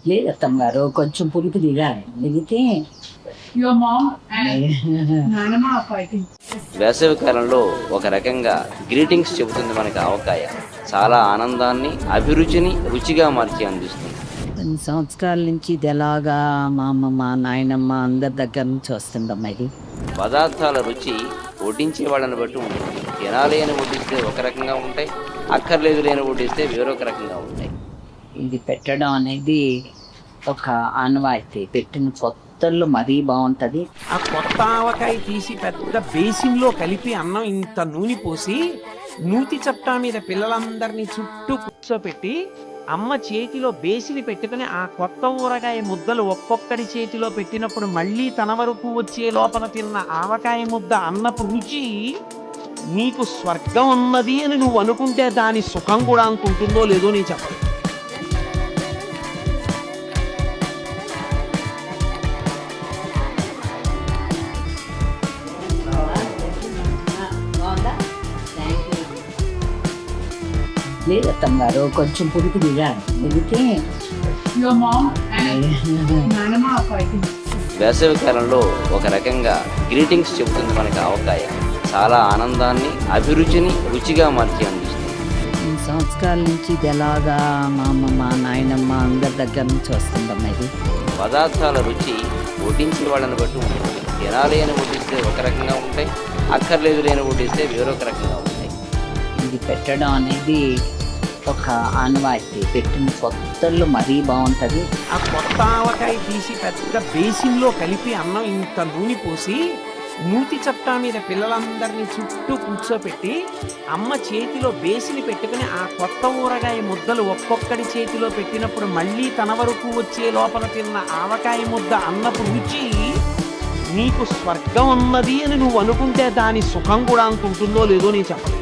లేదు అత్తమ్మ గారు, కొంచెం పులుపు దిగాలి, దిగితే Your mom and Nanama are fighting. వేసవి కాలంలో ఒక రకంగా గ్రీటింగ్స్ చెబుతుంది మనకి ఆవకాయ. చాలా ఆనందాన్ని, అభిరుచిని రుచిగా మార్చి అందిస్తుంది. కొన్ని సంవత్సరాల నుంచి ఇది ఎలాగా మా అమ్మ మా నాయనమ్మ అందరి దగ్గర నుంచి వస్తుందమ్మా ఇది. పదార్థాల రుచి వడ్డించే వాళ్ళని బట్టి ఉంటుంది. తినాలి అని వడ్డిస్తే ఒక రకంగా ఉంటాయి, అక్కర్లేదు లేని వడ్డిస్తే వేరొక రకంగా ఉంటాయి. ఇది పెట్టడం అనేది ఒక ఆనవాయితీ. పెట్టిన కొత్తల్లో మరీ బాగుంటుంది. ఆ కొత్త ఆవకాయ తీసి పెద్ద బేసిన్లో కలిపి అన్నం ఇంత నూనె పోసి నూతి చట్టా మీద పిల్లలందరినీ చుట్టూ కూర్చోపెట్టి అమ్మ చేతిలో బేసిని పెట్టుకుని ఆ కొత్త ఊరగాయ ముద్దలు ఒక్కొక్కడి చేతిలో పెట్టినప్పుడు మళ్ళీ తన వరకు వచ్చే లోపల తిన్న ఆవకాయ ముద్ద అన్నపు రుచి నీకు స్వర్గం ఉన్నది అని నువ్వు అనుకుంటే దాని సుఖం కూడా అనుకుంటుందో లేదో నేను చెప్పను. లేదు అత్తమ్మ గారు, కొంచెం పులుపు దిగాలి, దిగితే Your mom and Nanama are fighting. వేసవి కాలంలో ఒక రకంగా గ్రీటింగ్స్ చెబుతుంది మనకి ఆవకాయ. చాలా ఆనందాన్ని, అభిరుచిని రుచిగా మార్చి అందిస్తుంది. కొన్ని సంవత్సరాల నుంచి ఇది ఎలాగా మా అమ్మ మా నాయనమ్మ అందరి దగ్గర నుంచి వస్తుందమ్మా ఇది. పదార్థాల రుచి వడ్డించే వాళ్ళని బట్టి ఉంటుంది. తినాలి అని వడ్డిస్తే ఒక రకంగా ఉంటాయి, అక్కర్లేదు లేని వడ్డిస్తే వేరొక రకంగా ఉంటాయి. ఇది పెట్టడం అనేది ఒక ఆనవాయితీ. పెట్టిన కొత్తల్లో మరీ బాగుంటుంది. ఆ కొత్త ఆవకాయ తీసి పెద్ద బేసిన్లో కలిపి అన్నం ఇంత నూనె పోసి నూతి చట్టా మీద పిల్లలందరినీ చుట్టూ కూర్చోపెట్టి అమ్మ చేతిలో బేసిని పెట్టుకుని ఆ కొత్త ఊరగాయ ముద్దలు ఒక్కొక్కడి చేతిలో పెట్టినప్పుడు మళ్ళీ తన వరకు వచ్చే లోపల తిన్న ఆవకాయ ముద్ద అన్నపు రుచి నీకు స్వర్గం ఉన్నది అని నువ్వు అనుకుంటే దాని సుఖం కూడా అనుకుంటుందో లేదో నేను చెప్పను.